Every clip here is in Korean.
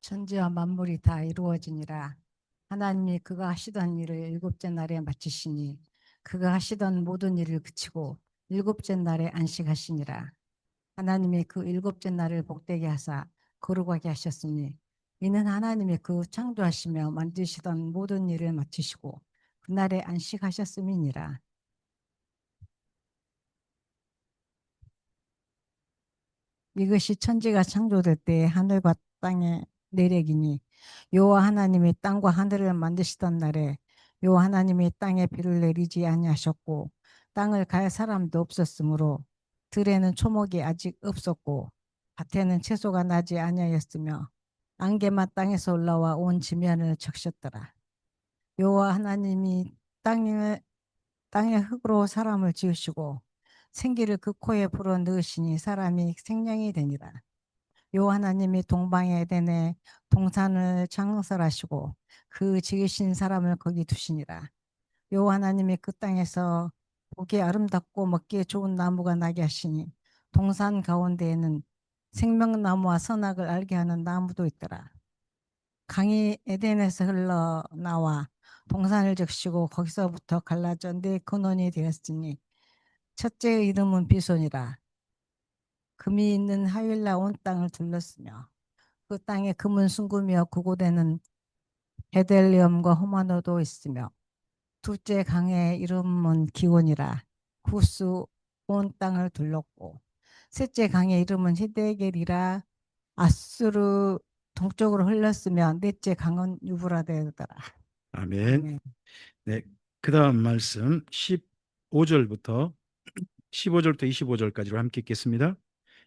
천지와 만물이 다 이루어지니라. 하나님이 그가 하시던 일을 일곱째 날에 마치시니 그가 하시던 모든 일을 그치고 일곱째 날에 안식하시니라. 하나님이 그 일곱째 날을 복되게 하사 거룩하게 하셨으니 이는 하나님이 그 창조하시며 만드시던 모든 일을 마치시고 그날에 안식하셨음이니라. 이것이 천지가 창조될 때의 하늘과 땅의 내력이니 여호와 하나님이 땅과 하늘을 만드시던 날에 여호와 하나님이 땅에 비를 내리지 아니하셨고 땅을 갈 사람도 없었으므로 들에는 초목이 아직 없었고 밭에는 채소가 나지 아니하였으며 안개만 땅에서 올라와 온 지면을 적셨더라. 여호와 하나님이 땅에 땅의 흙으로 사람을 지으시고 생기를 그 코에 불어 넣으시니 사람이 생명이 되니라. 여호와 하나님이 동방의 에덴에 동산을 창설하시고 그 지으신 사람을 거기 두시니라. 여호와 하나님이 그 땅에서 보기 아름답고 먹기에 좋은 나무가 나게 하시니 동산 가운데에는 생명나무와 선악을 알게 하는 나무도 있더라. 강이 에덴에서 흘러나와 동산을 적시고 거기서부터 갈라져 네 근원이 되었으니 첫째의 이름은 비손이라. 금이 있는 하윌라 온 땅을 둘렀으며 그 땅에 금은 순금이여 그곳에는 베델리엄과 호마노도 있으며 둘째 강의 이름은 기온이라. 구스 온 땅을 둘렀고 셋째 강의 이름은 히데겔이라. 아수르 동쪽으로 흘렀으며 넷째 강은 유브라데더라. 아멘. 아멘. 네. 그다음 말씀 15절부터 25절부터 25절까지로 함께 읽겠습니다.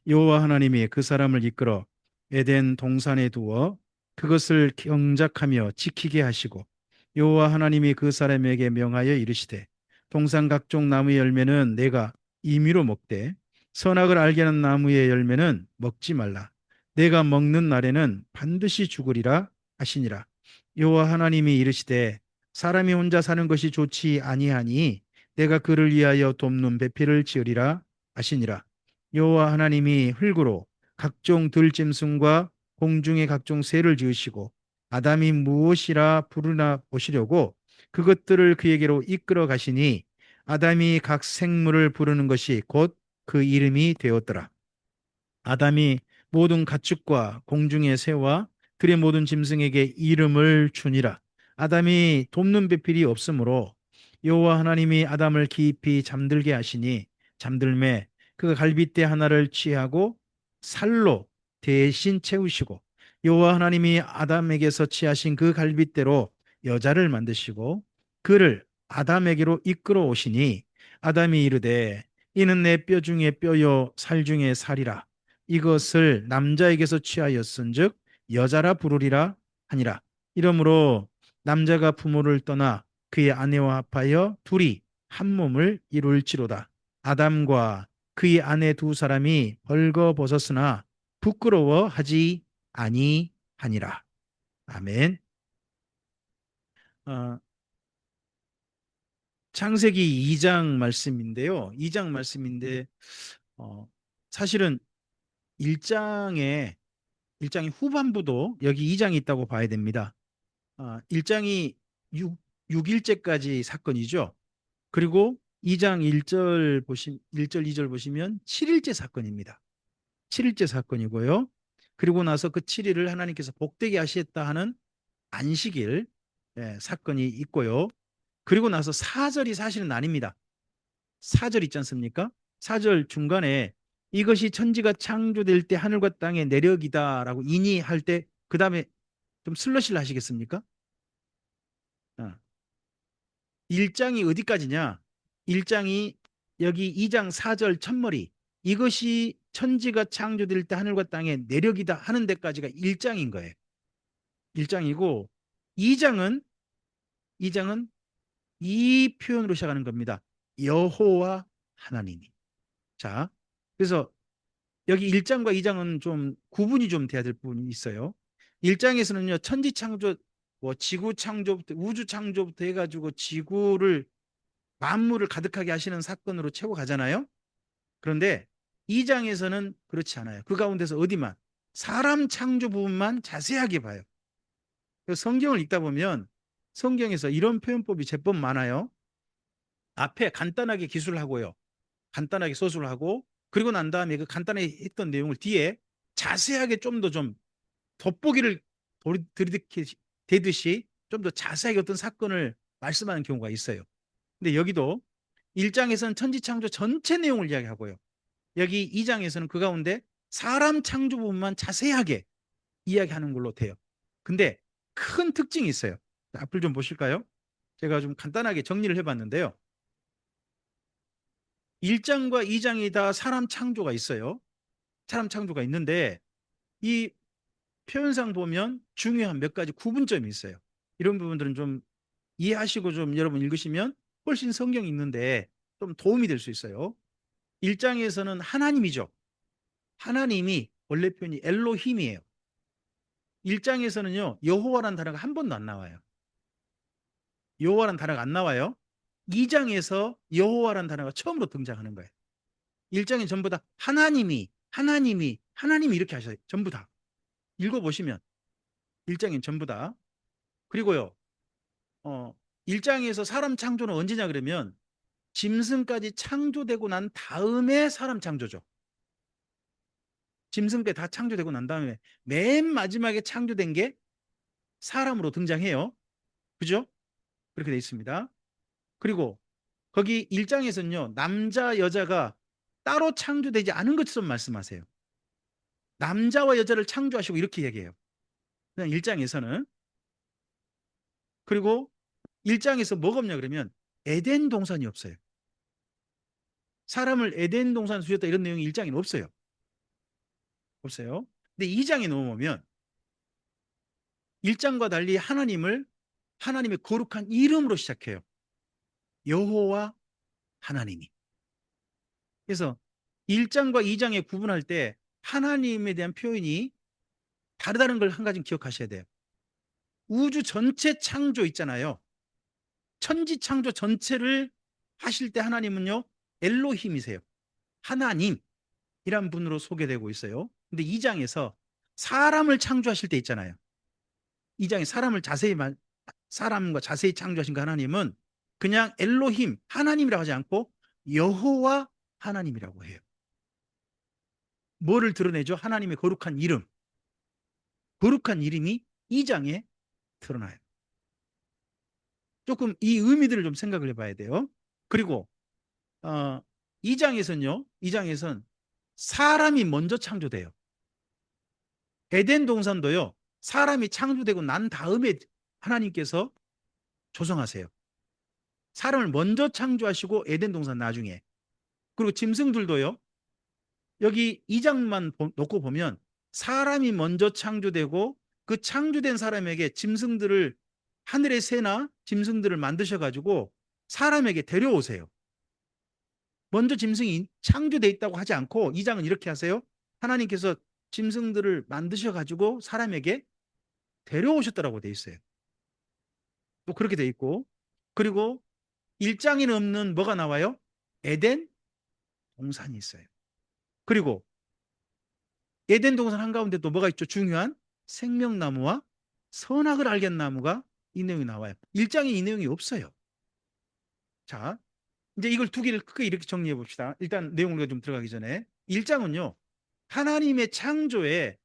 여호와 하나님이 그 사람을 이끌어 에덴 동산에 두어 그것을 경작하며 지키게 하시고 여호와 하나님이 그 사람에게 명하여 이르시되 동산 각종 나무의 열매는 내가 임의로 먹되 선악을 알게 하는 나무의 열매는 먹지 말라. 내가 먹는 날에는 반드시 죽으리라 하시니라. 여호와 하나님이 이르시되 사람이 혼자 사는 것이 좋지 아니하니 내가 그를 위하여 돕는 배필을 지으리라 하시니라. 여호와 하나님이 흙으로 각종 들짐승과 공중의 각종 새를 지으시고 아담이 무엇이라 부르나 보시려고 그것들을 그에게로 이끌어 가시니 아담이 각 생물을 부르는 것이 곧 그 이름이 되었더라. 아담이 모든 가축과 공중의 새와 들의 모든 짐승에게 이름을 주니라. 아담이 돕는 배필이 없으므로 여호와 하나님이 아담을 깊이 잠들게 하시니 잠들매 그 갈빗대 하나를 취하고 살로 대신 채우시고 여호와 하나님이 아담에게서 취하신 그 갈빗대로 여자를 만드시고 그를 아담에게로 이끌어 오시니 아담이 이르되 이는 내 뼈 중에 뼈요 살 중에 살이라. 이것을 남자에게서 취하였은즉 여자라 부르리라 하니라. 이러므로 남자가 부모를 떠나 그의 아내와 합하여 둘이 한 몸을 이룰지로다. 아담과 그의 아내 두 사람이 벌거벗었으나 부끄러워하지 아니하니라. 아멘. 어, 창세기 2장 말씀인데요. 2장 말씀인데 사실은 1장에 1장의 후반부도 여기 2장이 있다고 봐야 됩니다. 1장이 6일째까지 사건이죠. 그리고 2장 1절 2절 보시면 7일째 사건입니다. 7일째 사건이고요. 그리고 나서 그 7일을 하나님께서 복되게 하시겠다 하는 안식일 사건이 있고요. 그리고 나서 4절이 사실은 아닙니다. 4절 있지 않습니까? 4절 중간에 이것이 천지가 창조될 때 하늘과 땅의 내력이다라고 인이할 때 그 다음에 좀 슬러시를 하시겠습니까? 1장이 어디까지냐? 1장이 여기 2장 4절 첫머리 이것이 천지가 창조될 때 하늘과 땅의 내력이다 하는 데까지가 1장인 거예요. 1장이고 2장은 이 표현으로 시작하는 겁니다. 여호와 하나님이. 자, 그래서 여기 1장과 2장은 좀 구분이 좀 돼야 될 부분이 있어요. 1장에서는요, 천지 창조, 뭐 지구 창조부터 우주 창조부터 해가지고 지구를 만물을 가득하게 하시는 사건으로 채워 가잖아요. 그런데 2장에서는 그렇지 않아요. 그 가운데서 어디만 사람 창조 부분만 자세하게 봐요. 성경을 읽다 보면 성경에서 이런 표현법이 제법 많아요. 앞에 간단하게 기술을 하고요. 간단하게 서술을 하고 그리고 난 다음에 그 간단하게 했던 내용을 뒤에 자세하게 좀 더 좀 돋보기를 들이대듯이 좀 더 자세하게 어떤 사건을 말씀하는 경우가 있어요. 근데 여기도 1장에서는 천지창조 전체 내용을 이야기하고요. 여기 2장에서는 그 가운데 사람 창조 부분만 자세하게 이야기하는 걸로 돼요. 근데 큰 특징이 있어요. 앞을 좀 보실까요? 제가 좀 간단하게 정리를 해봤는데요. 1장과 2장이 다 사람 창조가 있어요. 사람 창조가 있는데 이 표현상 보면 중요한 몇 가지 구분점이 있어요. 이런 부분들은 좀 이해하시고 좀 여러분 읽으시면 훨씬 성경이 있는데 좀 도움이 될 수 있어요. 1장에서는 하나님이죠. 하나님이 원래 표현이 엘로힘이에요. 1장에서는요 여호와라는 단어가 한 번도 안 나와요. 여호와라는 단어가 안 나와요. 2장에서 여호와라는 단어가 처음으로 등장하는 거예요. 1장에 전부 다 하나님이 이렇게 하셔요. 전부 다 읽어보시면 1장엔 전부 다. 그리고요 1장에서 사람 창조는 언제냐 그러면 짐승까지 창조되고 난 다음에 사람 창조죠. 짐승까지 다 창조되고 난 다음에 맨 마지막에 창조된 게 사람으로 등장해요. 그죠? 그렇게 돼 있습니다. 그리고 거기 1장에서는요 남자 여자가 따로 창조되지 않은 것처럼 말씀하세요. 남자와 여자를 창조하시고 이렇게 얘기해요. 그냥 1장에서는. 그리고 1장에서 뭐가 없냐 그러면 에덴 동산이 없어요. 사람을 에덴 동산에 두셨다 이런 내용이 1장에는 없어요. 없어요. 근데 2장에 넘어오면 1장과 달리 하나님의 거룩한 이름으로 시작해요. 여호와 하나님이. 그래서 1장과 2장에 구분할 때 하나님에 대한 표현이 다르다는 걸 한 가지 기억하셔야 돼요. 우주 전체 창조 있잖아요. 천지 창조 전체를 하실 때 하나님은요 엘로힘이세요. 하나님이란 분으로 소개되고 있어요. 근데 2장에서 사람을 창조하실 때 있잖아요. 2장에 사람과 자세히 창조하신 그 하나님은 그냥 엘로힘 하나님이라고 하지 않고 여호와 하나님이라고 해요. 뭐를 드러내죠? 하나님의 거룩한 이름. 거룩한 이름이 2장에 드러나요. 조금 이 의미들을 좀 생각을 해봐야 돼요. 그리고 2장에선 사람이 먼저 창조돼요. 에덴 동산도요. 사람이 창조되고 난 다음에 하나님께서 조성하세요. 사람을 먼저 창조하시고 에덴 동산 나중에. 그리고 짐승들도요. 여기 2장만 놓고 보면 사람이 먼저 창조되고 그 창조된 사람에게 짐승들을 하늘의 새나 짐승들을 만드셔가지고 사람에게 데려오세요. 먼저 짐승이 창조되어 있다고 하지 않고 2장은 이렇게 하세요. 하나님께서 짐승들을 만드셔가지고 사람에게 데려오셨다라고 돼 있어요. 또 그렇게 돼 있고 그리고 1장에는 없는 뭐가 나와요? 에덴 동산이 있어요. 그리고 에덴 동산 한가운데 또 뭐가 있죠? 중요한 생명나무와 선악을 알겠나무가 이 내용이 나와요. 1장에 이 내용이 없어요. 자, 이제 이걸 두 개를 크게 이렇게 정리해 봅시다. 일단 내용으로 좀 들어가기 전에 1장은요. 하나님의 창조에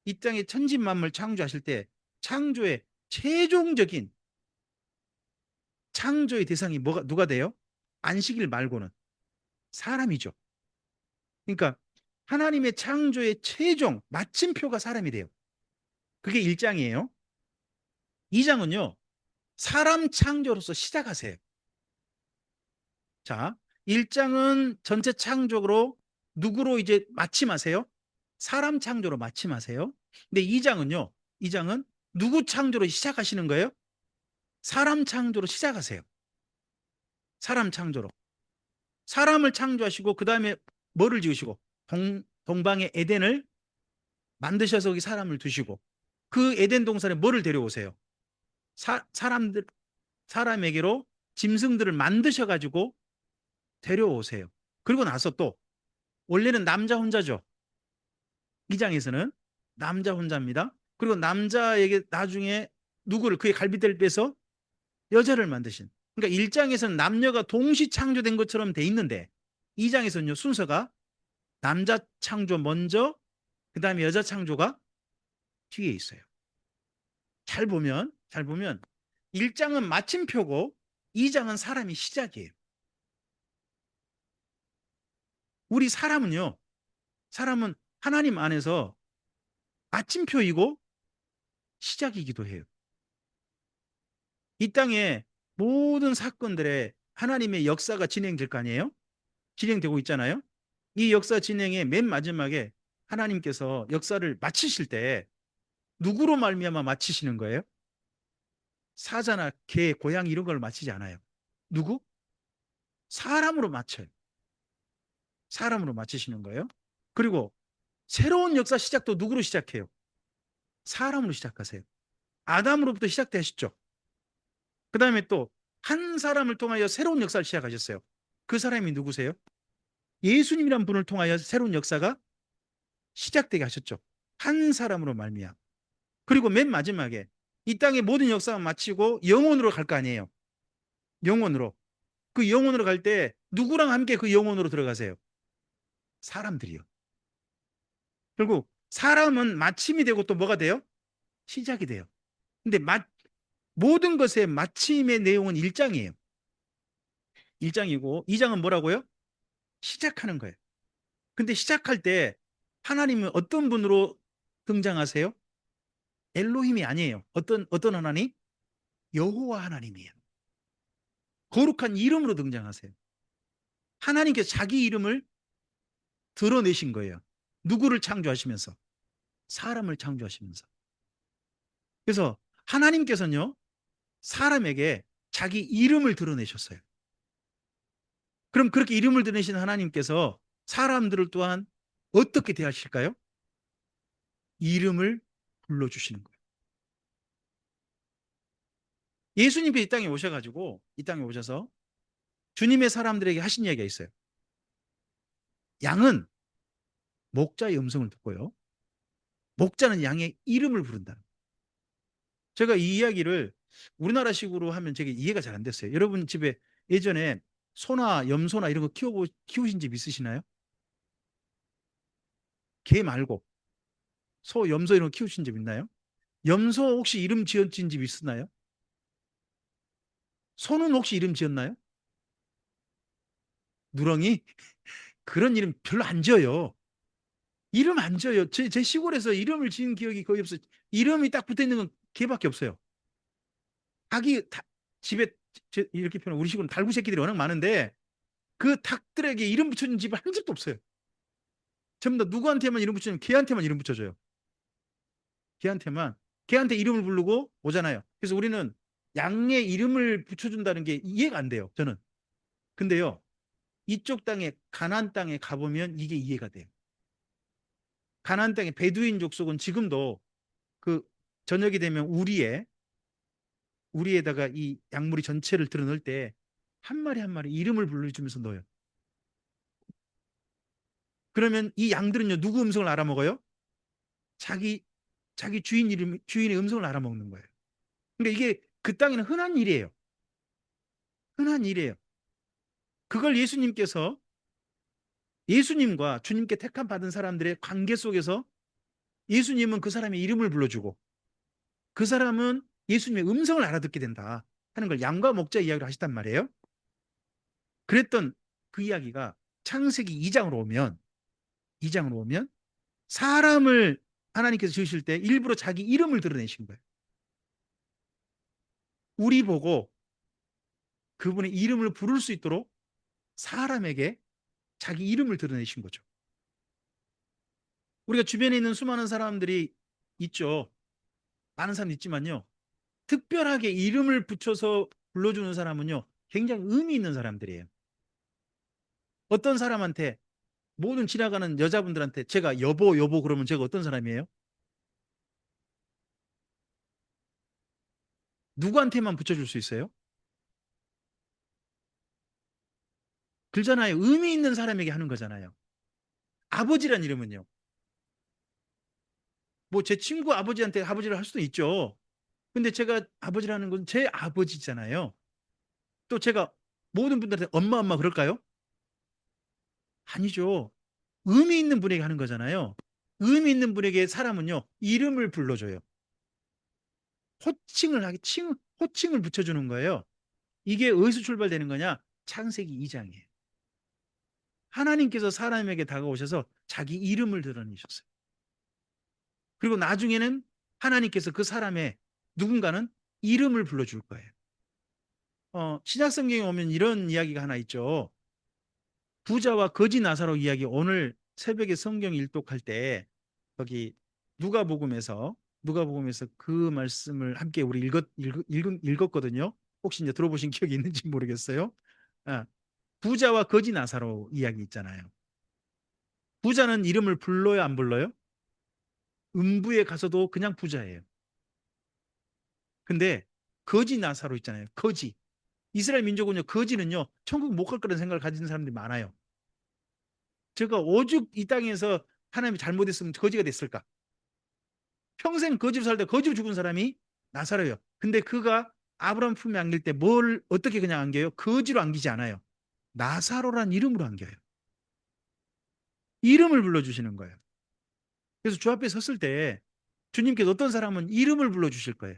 이 땅의 천지 만물 창조하실 때 창조의 최종적인 창조의 대상이 누가 돼요? 안식일 말고는 사람이죠. 그러니까 하나님의 창조의 최종 마침표가 사람이 돼요. 그게 1장이에요. 2장은요. 사람 창조로서 시작하세요. 자, 1장은 전체 창조로 누구로 이제 마침하세요? 사람 창조로 마침하세요. 근데 2장은요. 2장은 누구 창조로 시작하시는 거예요? 사람 창조로 시작하세요. 사람 창조로. 사람을 창조하시고 그 다음에 뭐를 지으시고 동방의 에덴을 만드셔서 거기 사람을 두시고 그 에덴 동산에 뭐를 데려오세요? 사람에게로 짐승들을 만드셔가지고 데려오세요. 그리고 나서 또 원래는 남자 혼자죠. 2장에서는 남자 혼자입니다. 그리고 남자에게 나중에 누구를 그의 갈빗대를 빼서 여자를 만드신. 그러니까 1장에서는 남녀가 동시 창조된 것처럼 돼 있는데 2장에서는요 순서가 남자 창조 먼저 그다음에 여자 창조가 뒤에 있어요. 잘 보면 1장은 마침표고 2장은 사람이 시작이에요. 우리 사람은 하나님 안에서 마침표이고 시작이기도 해요. 이 땅에 모든 사건들에 하나님의 역사가 진행될 거 아니에요? 진행되고 있잖아요. 이 역사 진행의 맨 마지막에 하나님께서 역사를 마치실 때 누구로 말미암아 마치시는 거예요? 사자나 개, 고양이 이런 걸 마치지 않아요. 누구? 사람으로 마쳐요. 사람으로 마치시는 거예요. 그리고 새로운 역사 시작도 누구로 시작해요? 사람으로 시작하세요. 아담으로부터 시작되셨죠. 그 다음에 또 한 사람을 통하여 새로운 역사를 시작하셨어요. 그 사람이 누구세요? 예수님이란 분을 통하여 새로운 역사가 시작되게 하셨죠. 한 사람으로 말미암아. 그리고 맨 마지막에 이 땅의 모든 역사가 마치고 영혼으로 갈 거 아니에요. 영혼으로. 그 영혼으로 갈 때 누구랑 함께 그 영혼으로 들어가세요? 사람들이요. 결국 사람은 마침이 되고 또 뭐가 돼요? 시작이 돼요. 근데 모든 것의 마침의 내용은 1장이에요. 1장이고 2장은 뭐라고요? 시작하는 거예요. 근데 시작할 때 하나님은 어떤 분으로 등장하세요? 엘로힘이 아니에요. 어떤 하나님? 여호와 하나님이에요. 거룩한 이름으로 등장하세요. 하나님께서 자기 이름을 드러내신 거예요. 누구를 창조하시면서? 사람을 창조하시면서. 그래서 하나님께서는요, 사람에게 자기 이름을 드러내셨어요. 그럼 그렇게 이름을 드러내신 하나님께서 사람들을 또한 어떻게 대하실까요? 이름을 불러주시는 거예요. 예수님께서 이 땅에 오셔서 주님의 사람들에게 하신 이야기가 있어요. 양은 목자의 음성을 듣고요. 목자는 양의 이름을 부른다. 제가 이 이야기를 우리나라식으로 하면 제게 이해가 잘 안 됐어요. 여러분 집에 예전에 소나 염소나 이런 거 키우신 집 있으시나요? 개 말고 소, 염소 이런 거 키우신 집 있나요? 염소 혹시 이름 지어진 집 있었나요? 소는 혹시 이름 지었나요? 누렁이? 그런 이름 별로 안 지어요. 이름 안 지어요. 제 시골에서 이름을 지은 기억이 거의 없어요. 이름이 딱 붙어 있는 건 개밖에 없어요. 닭이 집에 이렇게 표현 우리 식으로 달구 새끼들이 워낙 많은데 그 닭들에게 이름 붙여준 집은 한 집도 없어요. 전부 다 누구한테만 이름 붙여주면 걔한테만 이름 붙여줘요. 걔한테만. 걔한테 이름을 부르고 오잖아요. 그래서 우리는 양의 이름을 붙여준다는 게 이해가 안 돼요. 저는. 근데요. 이쪽 땅에 가나안 땅에 가보면 이게 이해가 돼요. 가나안 땅의 베두인 족속은 지금도 그 저녁이 되면 우리에다가 이 양무리 전체를 드러낼 때 한 마리 한 마리 이름을 불러주면서 넣어요. 그러면 이 양들은요 누구 음성을 알아먹어요? 자기 주인의 음성을 알아먹는 거예요. 그러니까 이게 그 땅에는 흔한 일이에요. 흔한 일이에요. 그걸 예수님과 주님께 택함 받은 사람들의 관계 속에서 예수님은 그 사람의 이름을 불러주고 그 사람은 예수님의 음성을 알아듣게 된다 하는 걸 양과 목자 이야기를 하시단 말이에요. 그랬던 그 이야기가 창세기 2장으로 오면 사람을 하나님께서 지으실 때 일부러 자기 이름을 드러내신 거예요. 우리 보고 그분의 이름을 부를 수 있도록 사람에게 자기 이름을 드러내신 거죠. 우리가 주변에 있는 수많은 사람들이 있죠. 많은 사람 있지만요. 특별하게 이름을 붙여서 불러주는 사람은요. 굉장히 의미 있는 사람들이에요. 어떤 사람한테 모든 지나가는 여자분들한테 제가 여보 여보 그러면 제가 어떤 사람이에요? 누구한테만 붙여줄 수 있어요? 그러잖아요. 의미 있는 사람에게 하는 거잖아요. 아버지란 이름은요. 뭐 제 친구 아버지한테 아버지를 할 수도 있죠. 근데 제가 아버지라는 건 제 아버지잖아요. 또 제가 모든 분들한테 엄마, 엄마 그럴까요? 아니죠. 의미 있는 분에게 하는 거잖아요. 의미 있는 분에게 사람은요, 이름을 불러줘요. 호칭을 붙여주는 거예요. 이게 어디서 출발되는 거냐? 창세기 2장이에요. 하나님께서 사람에게 다가오셔서 자기 이름을 드러내셨어요. 그리고 나중에는 하나님께서 그 사람의 누군가는 이름을 불러줄 거예요. 신약 성경에 오면 이런 이야기가 하나 있죠. 부자와 거지 나사로 이야기 오늘 새벽에 성경 일독할 때 거기 누가복음에서 그 말씀을 함께 우리 읽었거든요. 혹시 이제 들어보신 기억이 있는지 모르겠어요. 아, 부자와 거지 나사로 이야기 있잖아요. 부자는 이름을 불러요, 안 불러요? 음부에 가서도 그냥 부자예요. 근데 거지 나사로 있잖아요. 거지. 이스라엘 민족은요, 거지는요, 천국 못 갈 거라는 생각을 가진 사람들이 많아요. 제가 오죽 이 땅에서 하나님이 잘못했으면 거지가 됐을까? 평생 거지로 살다 거지로 죽은 사람이 나사로예요. 근데 그가 아브라함 품에 안길 때 뭘 어떻게 그냥 안겨요? 거지로 안기지 않아요. 나사로란 이름으로 안겨요. 이름을 불러주시는 거예요. 그래서 주 앞에 섰을 때 주님께서 어떤 사람은 이름을 불러주실 거예요.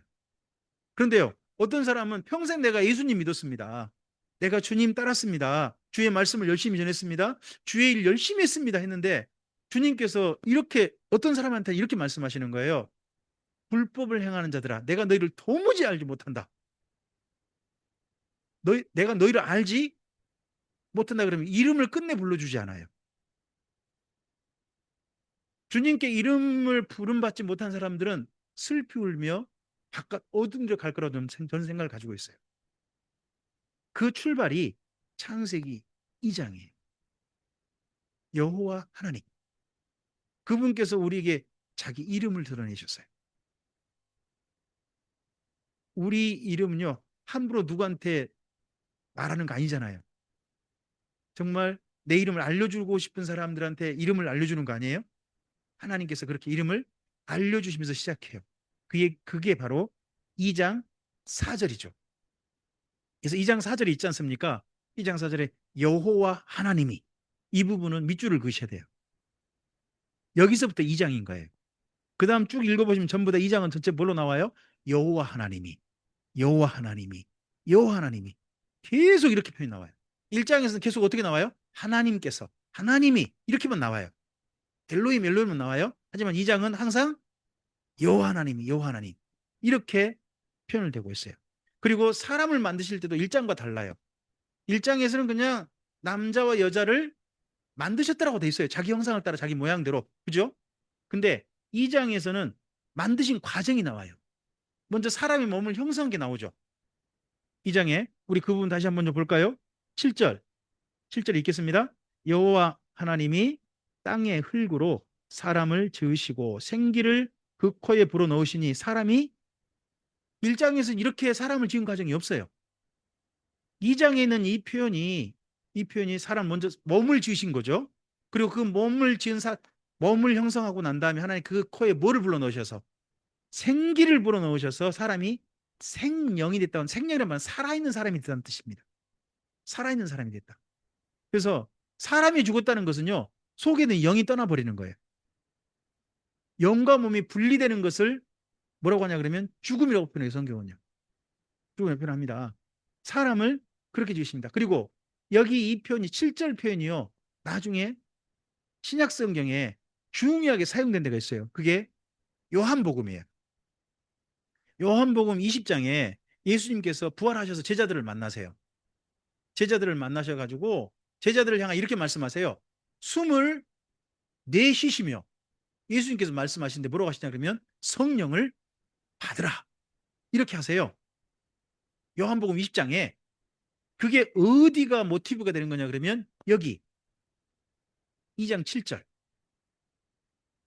그런데요, 어떤 사람은 평생 내가 예수님 믿었습니다. 내가 주님 따랐습니다. 주의 말씀을 열심히 전했습니다. 주의 일 열심히 했습니다. 했는데 주님께서 이렇게 어떤 사람한테 이렇게 말씀하시는 거예요. 불법을 행하는 자들아, 내가 너희를 도무지 알지 못한다. 내가 너희를 알지 못한다 그러면 이름을 끝내 불러주지 않아요. 주님께 이름을 부름받지 못한 사람들은 슬피 울며 바깥 어둠 데로 갈 거라는 저는 생각을 가지고 있어요. 그 출발이 창세기 2장이에요. 여호와 하나님. 그분께서 우리에게 자기 이름을 드러내셨어요. 우리 이름은요, 함부로 누구한테 말하는 거 아니잖아요. 정말 내 이름을 알려주고 싶은 사람들한테 이름을 알려주는 거 아니에요? 하나님께서 그렇게 이름을 알려주시면서 시작해요. 그게 바로 2장 4절이죠. 그래서 2장 4절에 있지 않습니까? 2장 4절에 여호와 하나님이, 이 부분은 밑줄을 그으셔야 돼요. 여기서부터 2장인 거예요. 그 다음 쭉 읽어보시면 전부 다 2장은 전체 뭘로 나와요? 여호와 하나님이, 여호와 하나님이, 여호와 하나님이 계속 이렇게 표현이 나와요. 1장에서는 계속 어떻게 나와요? 하나님께서, 하나님이 이렇게만 나와요. 엘로힘만 나와요. 하지만 2장은 항상 여호와 하나님이, 여호와 하나님 이렇게 표현을 되고 있어요. 그리고 사람을 만드실 때도 1장과 달라요. 1장에서는 그냥 남자와 여자를 만드셨다라고 돼 있어요. 자기 형상을 따라 자기 모양대로. 그죠? 근데 2장에서는 만드신 과정이 나와요. 먼저 사람의 몸을 형성한 게 나오죠. 2장에 우리 그 부분 다시 한번 좀 볼까요? 7절. 7절 읽겠습니다. 여호와 하나님이 땅의 흙으로 사람을 지으시고 생기를 그 코에 불어넣으시니 사람이 1장에서는 이렇게 사람을 지은 과정이 없어요. 2장에 있는 이 표현이 사람 먼저 몸을 지으신 거죠. 그리고 그 몸을 형성하고 난 다음에 하나님 그 코에 뭐를 불어넣으셔서 생기를 불어넣으셔서 사람이 생명이 됐다는, 생명이란 말은 살아있는 사람이 됐다는 뜻입니다. 살아있는 사람이 됐다. 그래서 사람이 죽었다는 것은요, 속에 있는 영이 떠나버리는 거예요. 영과 몸이 분리되는 것을 뭐라고 하냐 그러면 죽음이라고 표현해요. 성경은요. 죽음이라고 표현합니다. 사람을 그렇게 지으십니다. 그리고 여기 이 표현이 7절 표현이요, 나중에 신약 성경에 중요하게 사용된 데가 있어요. 그게 요한복음이에요. 요한복음 20장에 예수님께서 부활하셔서 제자들을 만나세요. 제자들을 만나셔가지고 제자들을 향해 이렇게 말씀하세요. 숨을 내쉬시며, 예수님께서 말씀하시는데 뭐라고 하시냐 그러면 성령을 받으라 이렇게 하세요. 요한복음 20장에 그게 어디가 모티브가 되는 거냐 그러면 여기 2장 7절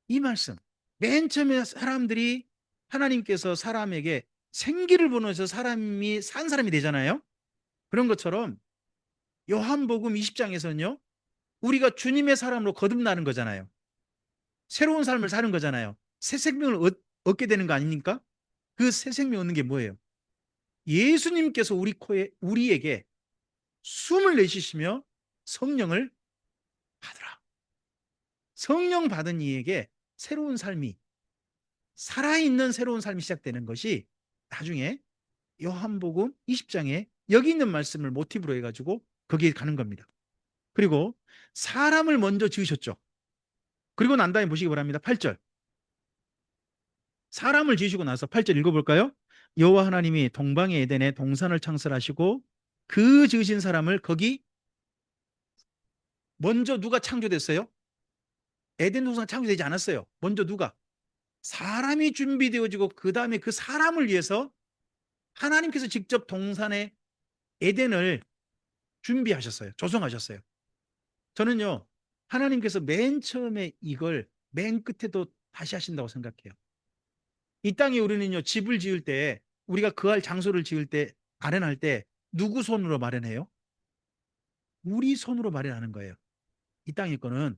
이 말씀. 맨 처음에 사람들이 하나님께서 사람에게 생기를 보내서 사람이 산 사람이 되잖아요. 그런 것처럼 요한복음 20장에서는요, 우리가 주님의 사람으로 거듭나는 거잖아요. 새로운 삶을 사는 거잖아요. 새 생명을 얻게 되는 거 아닙니까? 그 새 생명 얻는 게 뭐예요? 예수님께서 우리 코에 우리에게 숨을 내쉬시며 성령을 받으라. 성령 받은 이에게 새로운 삶이, 살아있는 새로운 삶이 시작되는 것이 나중에 요한복음 20장에 여기 있는 말씀을 모티브로 해가지고 거기에 가는 겁니다. 그리고 사람을 먼저 지으셨죠. 그리고 난 다음에 보시기 바랍니다. 8절. 사람을 지으시고 나서 8절 읽어볼까요? 여호와 하나님이 동방의 에덴에 동산을 창설하시고 그 지으신 사람을 거기 먼저 누가 창조됐어요? 에덴 동산 창조되지 않았어요. 먼저 누가? 사람이 준비되어지고 그 다음에 그 사람을 위해서 하나님께서 직접 동산의 에덴을 준비하셨어요. 조성하셨어요. 저는요, 하나님께서 맨 처음에 이걸 맨 끝에도 다시 하신다고 생각해요. 이 땅에 우리는요, 집을 지을 때, 우리가 거할 장소를 지을 때, 마련할 때, 누구 손으로 마련해요? 우리 손으로 마련하는 거예요. 이 땅의 거는.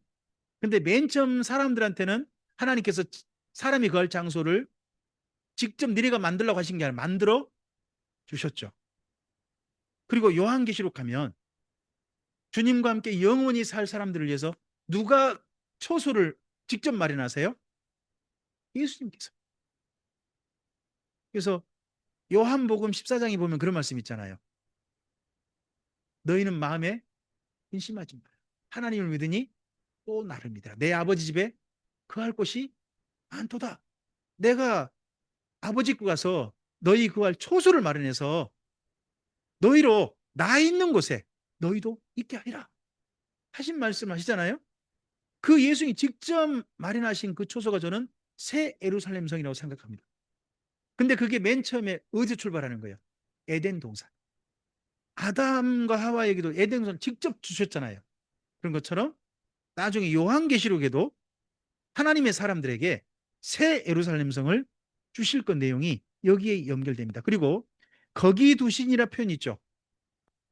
근데 맨 처음 사람들한테는 하나님께서 사람이 거할 장소를 직접 너네가 만들라고 하신 게 아니라 만들어 주셨죠. 그리고 요한계시록 가면 주님과 함께 영원히 살 사람들을 위해서 누가 초소를 직접 마련하세요? 예수님께서. 그래서 요한복음 14장에 보면 그런 말씀 있잖아요. 너희는 마음에 근심하지 마라. 하나님을 믿으니 또 나를 믿으라. 내 아버지 집에 거할 곳이 많도다. 내가 아버지 께 가서 너희 거할 초소를 마련해서 너희로 나 있는 곳에 너희도 있게 하리라 하신 말씀 하시잖아요. 그 예수님이 직접 마련하신 그 초소가 저는 새 예루살렘 성이라고 생각합니다. 근데 그게 맨 처음에 어디서 출발하는 거예요? 에덴 동산. 아담과 하와에게도 에덴 동산 직접 주셨잖아요. 그런 것처럼 나중에 요한계시록에도 하나님의 사람들에게 새 예루살렘 성을 주실 것 내용이 여기에 연결됩니다. 그리고 거기 두신이라 표현이 있죠.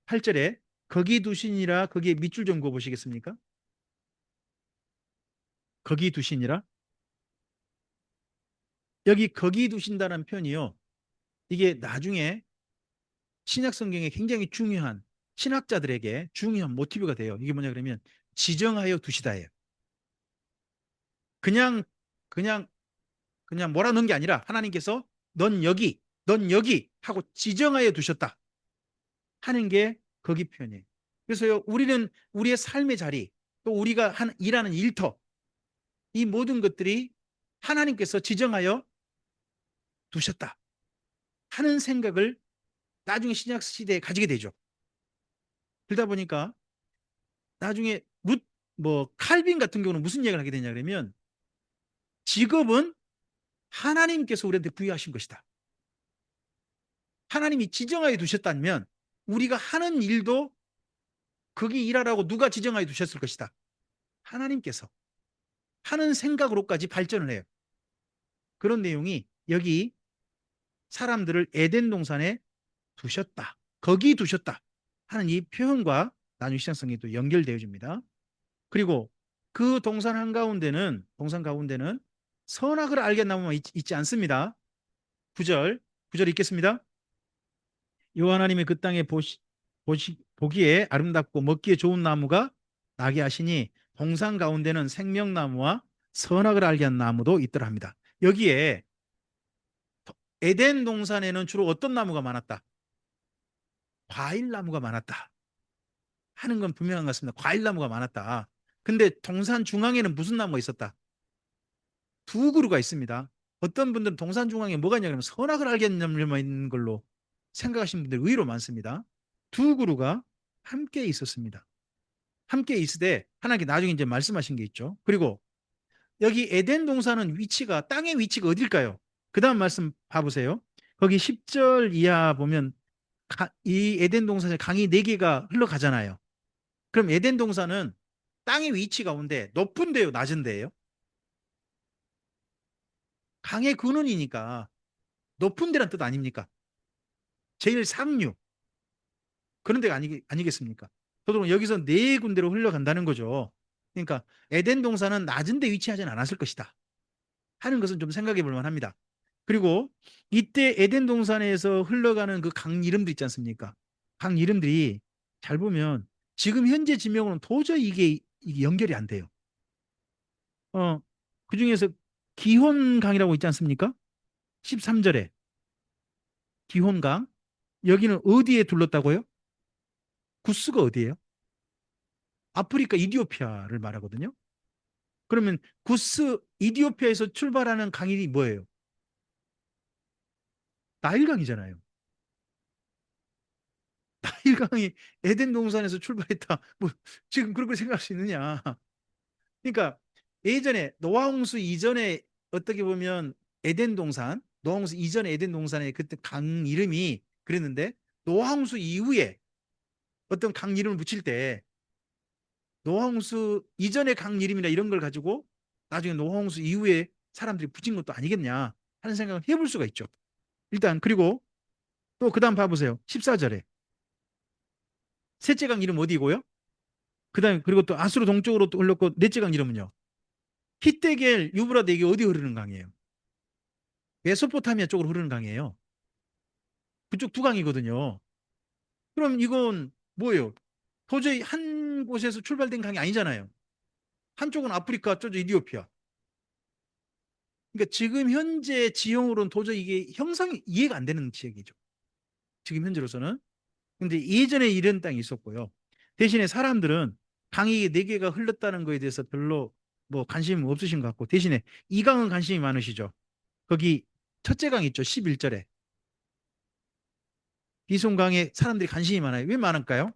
8절에 거기 두신이라, 거기에 밑줄 좀 그어보시겠습니까? 거기 두신이라. 여기 거기 두신다는 표현이요. 이게 나중에 신약 성경에 굉장히 중요한, 신학자들에게 중요한 모티브가 돼요. 이게 뭐냐 그러면 지정하여 두시다예요. 그냥 그냥 그냥 몰아넣은 게 아니라 하나님께서 넌 여기 하고 지정하여 두셨다 하는 게 거기 표현이에요. 그래서요, 우리는 우리의 삶의 자리, 또 우리가 일하는 일터, 이 모든 것들이 하나님께서 지정하여 두셨다 하는 생각을 나중에 신약 시대에 가지게 되죠. 그러다 보니까 나중에 칼빈 같은 경우는 무슨 얘기를 하게 되냐 그러면 직업은 하나님께서 우리한테 부여하신 것이다. 하나님이 지정하여 두셨다면 우리가 하는 일도 거기 일하라고 누가 지정하여 두셨을 것이다. 하나님께서 하는 생각으로까지 발전을 해요. 그런 내용이 여기 사람들을 에덴 동산에 두셨다. 거기 두셨다 하는 이 표현과 나중에 시장성이 또 연결되어집니다. 그리고 그 동산 가운데는 선악을 알게 나무만 있지 않습니다. 9절 읽겠습니다. 여호와 하나님이 그 땅에 보기에 아름답고 먹기에 좋은 나무가 나게 하시니 동산 가운데는 생명나무와 선악을 알게 한 나무도 있더라 합니다. 여기에 에덴 동산에는 주로 어떤 나무가 많았다? 과일나무가 많았다 하는 건 분명한 것 같습니다. 과일나무가 많았다. 근데 동산 중앙에는 무슨 나무가 있었다? 두 그루가 있습니다. 어떤 분들은 동산 중앙에 뭐가 있냐 그러면 선악을 알겠냐만 있는 걸로 생각하시는 분들이 의외로 많습니다. 두 그루가 함께 있었습니다. 함께 있으되 하나님께 나중에 이제 말씀하신 게 있죠. 그리고 여기 에덴 동산은 땅의 위치가 어딜까요? 그 다음 말씀 봐보세요. 거기 10절 이하 보면 이 에덴 동산에 강이 4개가 흘러가잖아요. 그럼 에덴 동산은 땅의 위치 가운데 높은 데요, 낮은 데예요? 강의 근원이니까 높은 데란 뜻 아닙니까? 제일 상류 그런 데가 아니겠습니까? 더더군 여기서 4군데로 흘러간다는 거죠. 그러니까 에덴 동산은 낮은 데 위치하지는 않았을 것이다 하는 것은 좀 생각해 볼 만합니다. 그리고 이때 에덴 동산에서 흘러가는 그 강 이름들 있지 않습니까? 강 이름들이 잘 보면 지금 현재 지명으로는 도저히 이게 연결이 안 돼요. 그중에서 기혼강이라고 있지 않습니까? 13절에 기혼강. 여기는 어디에 둘렀다고요? 구스가 어디예요? 아프리카 이디오피아를 말하거든요. 그러면 구스 이디오피아에서 출발하는 강이 뭐예요? 나일강이잖아요. 나일강이 에덴 동산에서 출발했다. 뭐 지금 그렇게 생각할 수 있느냐? 그러니까 예전에 노아 홍수 이전에 어떻게 보면 에덴 동산, 노아 홍수 이전에 에덴 동산에 그때 강 이름이 그랬는데 노아 홍수 이후에 어떤 강 이름을 붙일 때 노아 홍수 이전의 강 이름이나 이런 걸 가지고 나중에 노아 홍수 이후에 사람들이 붙인 것도 아니겠냐 하는 생각을 해볼 수가 있죠. 일단 그리고 또 그다음 봐보세요. 14절에 셋째 강 이름 어디고요? 그다음 그리고 또 아수르 동쪽으로 또 흘렀고 넷째 강 이름은요. 히데겔 유브라데 이게 어디 흐르는 강이에요? 메소포타미아 쪽으로 흐르는 강이에요. 그쪽 두 강이거든요. 그럼 이건 뭐예요? 도저히 한 곳에서 출발된 강이 아니잖아요. 한쪽은 아프리카, 저쪽 이디오피아. 그러니까 지금 현재 지형으로는 도저히 이게 형상이 이해가 안 되는 지역이죠. 지금 현재로서는. 근데 예전에 이런 땅이 있었고요. 대신에 사람들은 강이 네 개가 흘렀다는 거에 대해서 별로 뭐 관심 없으신 것 같고 대신에 이 강은 관심이 많으시죠. 거기 첫째 강 있죠. 11절에. 비송강에 사람들이 관심이 많아요. 왜 많을까요?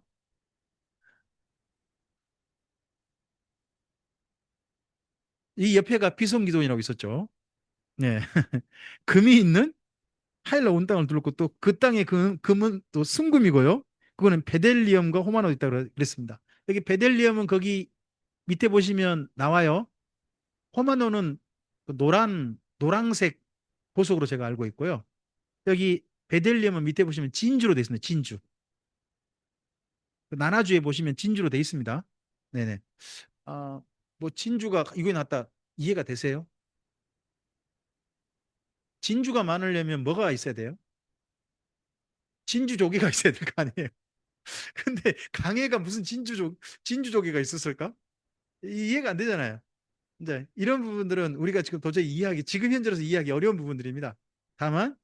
이 옆에가 비송기돈이라고 있었죠. 네. 금이 있는 하일라 온 땅을 둘렀고 또 그 땅의 금은 또 순금이고요. 그거는 베델리엄과 호마노도 있다고 그랬습니다. 여기 베델리엄은 거기 밑에 보시면 나와요. 호마노는 그 노란색 보석으로 제가 알고 있고요. 여기 베델리엄은 밑에 보시면 진주로 되어 있습니다. 진주. 그 나나주에 보시면 진주로 되어 있습니다. 네네. 아, 뭐 진주가 이거에 나왔다 이해가 되세요? 진주가 많으려면 뭐가 있어야 돼요? 진주 조개가 있어야 될 거 아니에요. 근데 강해가 무슨 진주 조개가 있었을까? 이해가 안 되잖아요. 이제 이런 부분들은 우리가 지금 도저히 지금 현재로서 이해하기 어려운 부분들입니다. 다만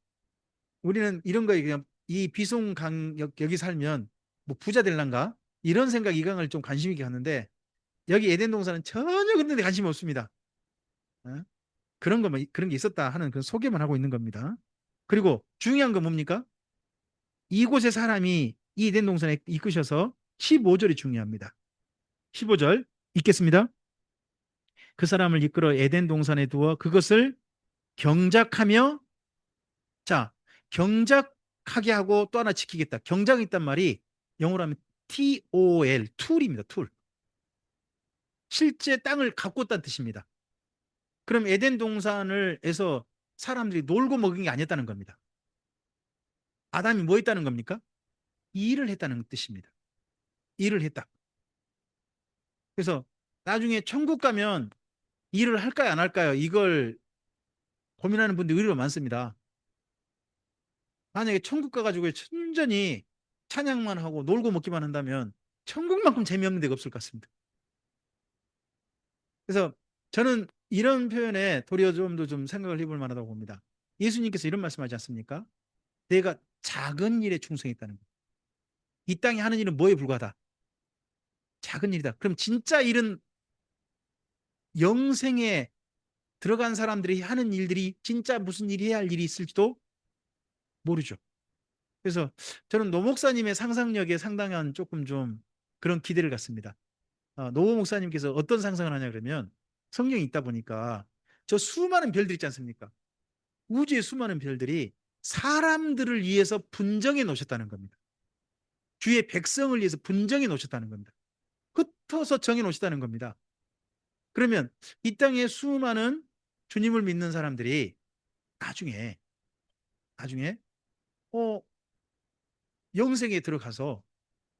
우리는 이런 거에 그냥 이 비송 강 여기 살면 뭐 부자 될란가 이런 생각 이 강을 좀 관심 있게 하는데 여기 에덴 동산은 전혀 그런 데 관심이 없습니다. 어? 그런 게 있었다 하는 그 소개만 하고 있는 겁니다. 그리고 중요한 건 뭡니까? 이곳의 사람이 이 에덴 동산에 이끄셔서 15절이 중요합니다. 15절 읽겠습니다. 그 사람을 이끌어 에덴 동산에 두어 그것을 경작하며 자, 경작하게 하고 또 하나 지키겠다. 경작이 있단 말이 영어로 하면 TOL, 툴입니다. 툴. 실제 땅을 갖고 있다는 뜻입니다. 그럼 에덴 동산을 해서 사람들이 놀고 먹은 게 아니었다는 겁니다. 아담이 뭐 했다는 겁니까? 일을 했다는 뜻입니다. 일을 했다. 그래서 나중에 천국 가면 일을 할까요, 안 할까요? 이걸 고민하는 분들이 의외로 많습니다. 만약에 천국 가가지고 천전히 찬양만 하고 놀고 먹기만 한다면 천국만큼 재미없는 데가 없을 것 같습니다. 그래서 저는 이런 표현에 도리어 좀 더 좀 생각을 해볼 만하다고 봅니다. 예수님께서 이런 말씀하지 않습니까? 내가 작은 일에 충성했다는 것. 이 땅에 하는 일은 뭐에 불과하다? 작은 일이다. 그럼 진짜 일은 영생에 들어간 사람들이 하는 일들이 진짜 무슨 일이 해야 할 일이 있을지도 모르죠. 그래서 저는 노 목사님의 상상력에 상당한 조금 좀 그런 기대를 갖습니다. 노 목사님께서 어떤 상상을 하냐 그러면 성경이 있다 보니까 저 수많은 별들 있지 않습니까? 우주의 수많은 별들이 사람들을 위해서 분정해 놓으셨다는 겁니다. 주의 백성을 위해서 분정해 놓으셨다는 겁니다. 흩어서 정해 놓으셨다는 겁니다. 그러면 이 땅의 수많은 주님을 믿는 사람들이 나중에 나중에 어, 영생에 들어가서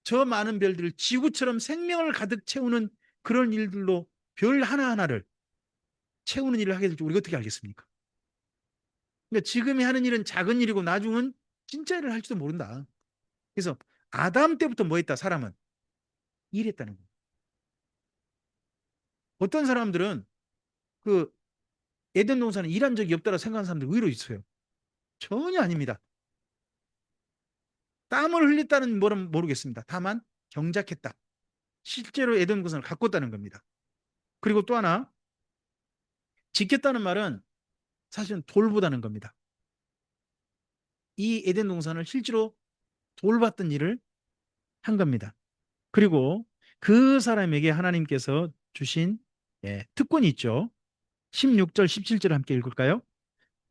저 많은 별들을 지구처럼 생명을 가득 채우는 그런 일들로 별 하나하나를 채우는 일을 하게 될지 우리가 어떻게 알겠습니까? 그러니까 지금이 하는 일은 작은 일이고 나중은 진짜 일을 할지도 모른다. 그래서 아담 때부터 뭐 했다? 사람은 일했다는 거예요. 어떤 사람들은 그 에덴 동산에 일한 적이 없다고 생각하는 사람들 의외로 있어요. 전혀 아닙니다. 땀을 흘렸다는 뭐는 모르겠습니다. 다만 경작했다. 실제로 에덴 동산을 가꿨다는 겁니다. 그리고 또 하나, 지켰다는 말은 사실은 돌보다는 겁니다. 이 에덴 동산을 실제로 돌봤던 일을 한 겁니다. 그리고 그 사람에게 하나님께서 주신 특권이 있죠. 16절, 17절을 함께 읽을까요?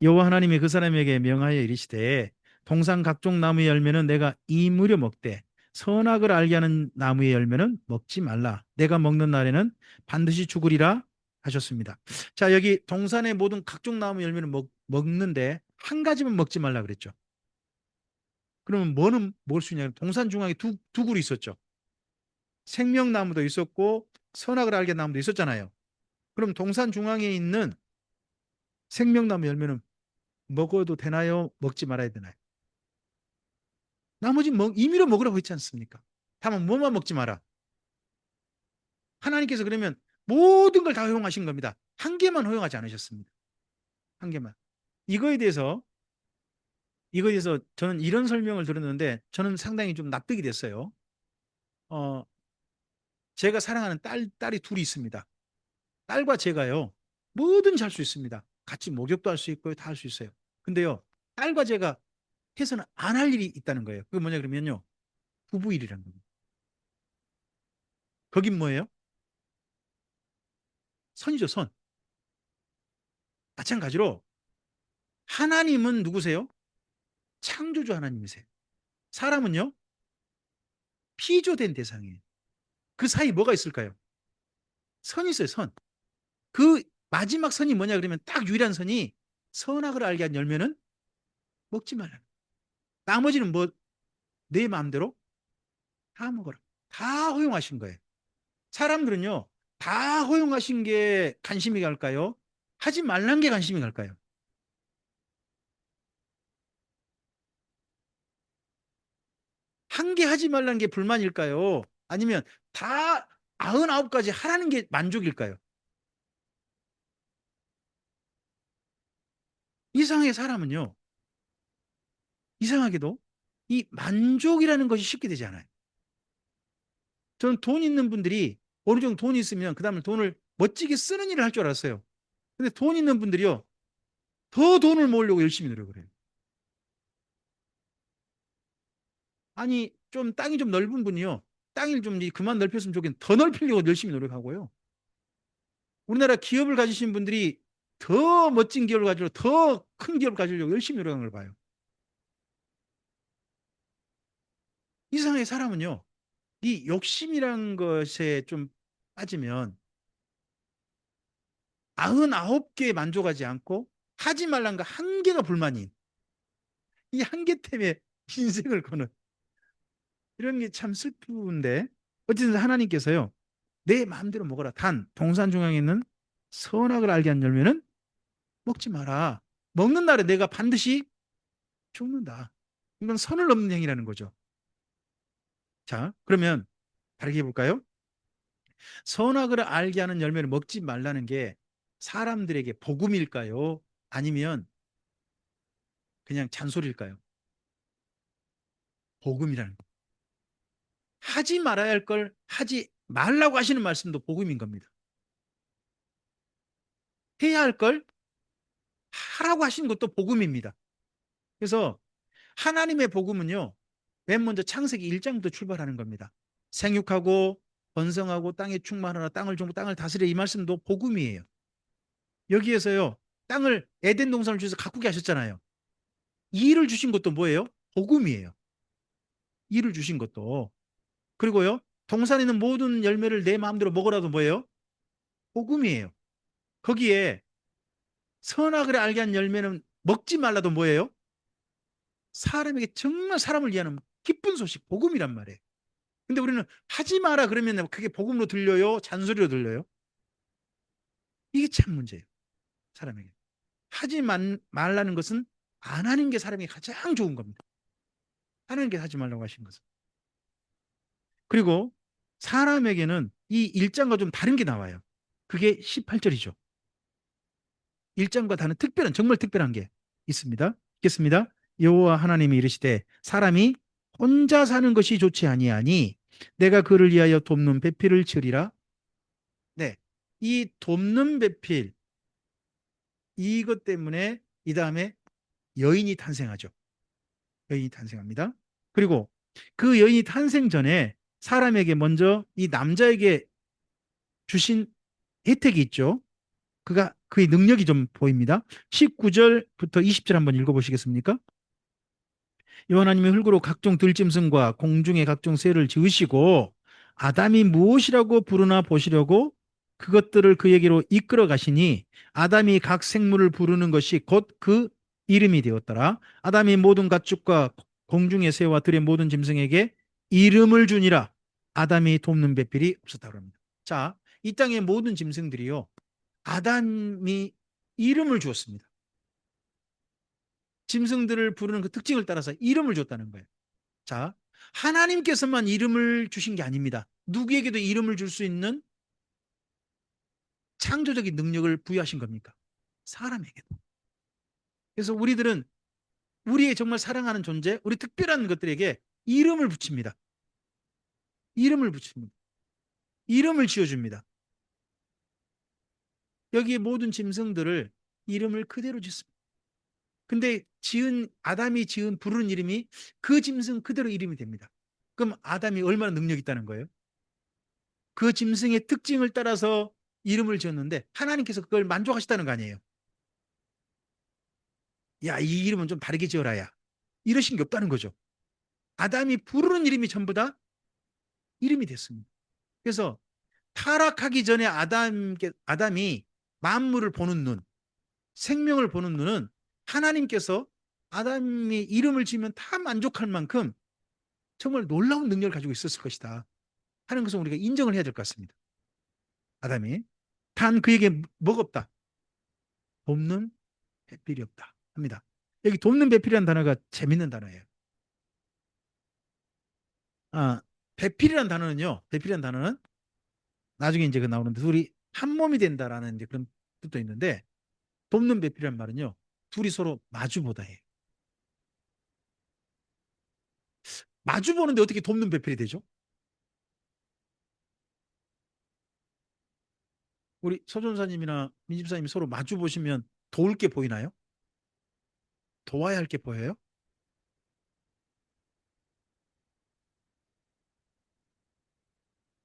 여호와 하나님이 그 사람에게 명하여 이르시되 동산 각종 나무의 열매는 내가 이무려 먹되 선악을 알게 하는 나무의 열매는 먹지 말라. 내가 먹는 날에는 반드시 죽으리라 하셨습니다. 자, 여기 동산의 모든 각종 나무 열매는 먹는데 한 가지만 먹지 말라 그랬죠. 그러면 뭐는 먹을 수 있냐면 동산 중앙에 두 그루 있었죠. 생명나무도 있었고 선악을 알게 하는 나무도 있었잖아요. 그럼 동산 중앙에 있는 생명나무 열매는 먹어도 되나요? 먹지 말아야 되나요? 나머지 임의로 먹으라고 했지 않습니까? 다만 뭐만 먹지 마라. 하나님께서 그러면 모든 걸 다 허용하신 겁니다. 한 개만 허용하지 않으셨습니다. 한 개만. 이거에 대해서 저는 이런 설명을 들었는데 저는 상당히 좀 납득이 됐어요. 어, 제가 사랑하는 딸이 둘이 있습니다. 딸과 제가요, 뭐든지 할 수 있습니다. 같이 목욕도 할 수 있고요, 다 할 수 있어요. 근데요, 딸과 제가 해서는 안 할 일이 있다는 거예요. 그게 뭐냐 그러면요, 부부일이라는 겁니다. 거긴 뭐예요? 선이죠, 선. 마찬가지로 하나님은 누구세요? 창조주 하나님이세요. 사람은요, 피조된 대상이에요. 그 사이 뭐가 있을까요? 선이 있어요, 선. 그 마지막 선이 뭐냐 그러면 딱 유일한 선이 선악을 알게 한 열매는 먹지 말라. 나머지는 뭐 내 마음대로 다 먹어라. 다 허용하신 거예요. 사람들은요, 다 허용하신 게 관심이 갈까요? 하지 말란 게 관심이 갈까요? 한 개 하지 말란 게 불만일까요? 아니면 다 99가지 하라는 게 만족일까요? 이상하게 사람은요, 이상하게도 이 만족이라는 것이 쉽게 되지 않아요. 저는 돈 있는 분들이 어느 정도 돈이 있으면 그 다음에 돈을 멋지게 쓰는 일을 할 줄 알았어요. 근데 돈 있는 분들이요, 더 돈을 모으려고 열심히 노력을 해요. 아니, 좀 땅이 좀 넓은 분이요, 땅을 좀 그만 넓혔으면 좋겠는데 더 넓히려고 열심히 노력하고요. 우리나라 기업을 가지신 분들이 더 멋진 기업을 가지려고, 더 큰 기업을 가지려고 열심히 노력하는 걸 봐요. 이상하게 사람은요, 이 욕심이란 것에 좀 빠지면 99개에 만족하지 않고 하지 말란 거 한 개가 불만인, 이 한 개 때문에 인생을 거는, 이런 게 참 슬픈데, 어쨌든 하나님께서요, 내 마음대로 먹어라. 단 동산 중앙에 있는 선악을 알게 한 열매는 먹지 마라. 먹는 날에 내가 반드시 죽는다. 이건 선을 넘는 행위라는 거죠. 자, 그러면 다르게 해볼까요? 선악을 알게 하는 열매를 먹지 말라는 게 사람들에게 복음일까요? 아니면 그냥 잔소리일까요? 복음이라는 거. 하지 말아야 할 걸 하지 말라고 하시는 말씀도 복음인 겁니다. 해야 할 걸 하라고 하시는 것도 복음입니다. 그래서 하나님의 복음은요, 맨 먼저 창세기 1장부터 출발하는 겁니다. 생육하고 번성하고 땅에 충만하라, 땅을 종고 땅을 다스려, 이 말씀도 복음이에요. 여기에서요, 땅을 에덴 동산을 주셔서 가꾸게 하셨잖아요. 이 일을 주신 것도 뭐예요? 복음이에요. 일을 주신 것도. 그리고요, 동산에 있는 모든 열매를 내 마음대로 먹으라도 뭐예요? 복음이에요. 거기에 선악을 알게 한 열매는 먹지 말라도 뭐예요? 사람에게 정말 사람을 위하는 기쁜 소식, 복음이란 말이에요. 근데 우리는 하지 마라 그러면 그게 복음으로 들려요? 잔소리로 들려요? 이게 참 문제예요. 사람에게. 말라는 것은 안 하는 게 사람에게 가장 좋은 겁니다. 하는 게 하지 말라고 하신 것은. 그리고 사람에게는 이 1장과 좀 다른 게 나와요. 그게 18절이죠. 1장과 다른 특별한, 정말 특별한 게 있습니다. 읽겠습니다. 여호와 하나님이 이르시되 사람이 혼자 사는 것이 좋지 아니하니 내가 그를 위하여 돕는 배필을 지으리라. 네, 이 돕는 배필, 이것 때문에 이 다음에 여인이 탄생하죠. 여인이 탄생합니다. 그리고 그 여인이 탄생 전에 사람에게 먼저 이 남자에게 주신 혜택이 있죠. 그의 능력이 좀 보입니다. 19절부터 20절 한번 읽어보시겠습니까? 여호와님이 흙으로 각종 들짐승과 공중의 각종 새를 지으시고 아담이 무엇이라고 부르나 보시려고 그것들을 그에게로 이끌어 가시니 아담이 각 생물을 부르는 것이 곧 그 이름이 되었더라. 아담이 모든 가축과 공중의 새와 들의 모든 짐승에게 이름을 주니라. 아담이 돕는 배필이 없었다고 합니다. 자, 이 땅의 모든 짐승들이요, 아담이 이름을 주었습니다. 짐승들을 부르는 그 특징을 따라서 이름을 줬다는 거예요. 자, 하나님께서만 이름을 주신 게 아닙니다. 누구에게도 이름을 줄 수 있는 창조적인 능력을 부여하신 겁니까? 사람에게도. 그래서 우리들은 우리의 정말 사랑하는 존재, 우리 특별한 것들에게 이름을 붙입니다. 이름을 붙입니다. 이름을 지어줍니다. 여기에 모든 짐승들을 이름을 그대로 짓습니다. 근데 아담이 지은 부르는 이름이 그 짐승 그대로 이름이 됩니다. 그럼 아담이 얼마나 능력이 있다는 거예요? 그 짐승의 특징을 따라서 이름을 지었는데 하나님께서 그걸 만족하셨다는 거 아니에요. 야, 이 이름은 좀 다르게 지어라야. 이러신 게 없다는 거죠. 아담이 부르는 이름이 전부 다 이름이 됐습니다. 그래서 타락하기 전에 아담이 만물을 보는 눈, 생명을 보는 눈은 하나님께서 아담이 이름을 지으면 다 만족할 만큼 정말 놀라운 능력을 가지고 있었을 것이다 하는 것을 우리가 인정을 해야 될 것 같습니다. 아담이 단 그에게 뭐가 없다? 돕는 배필이 없다 합니다. 여기 돕는 배필이라는 단어가 재밌는 단어예요. 아, 배필이라는 단어는 나중에 이제 그 나오는데 둘이 한 몸이 된다라는 이제 그런 뜻도 있는데 돕는 배필이라는 말은요, 둘이 서로 마주보다예요. 마주보는데 어떻게 돕는 배필이 되죠? 우리 서전사님이나 민집사님이 서로 마주 보시면 도울 게 보이나요? 도와야 할 게 보여요?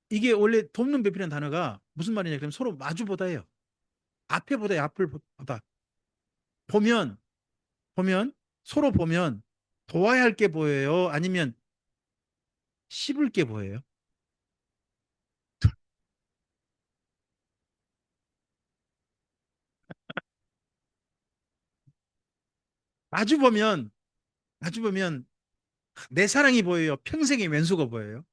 이게 원래 돕는 배필이라는 단어가 무슨 말이냐 그러면 서로 마주보다예요. 앞에 보다요, 앞을 보다. 보면 보면 서로 보면 도와야 할 게 보여요? 아니면 씹을 게 보여요? 마주 보면 마주 보면 내 사랑이 보여요? 평생의 왼수가 보여요?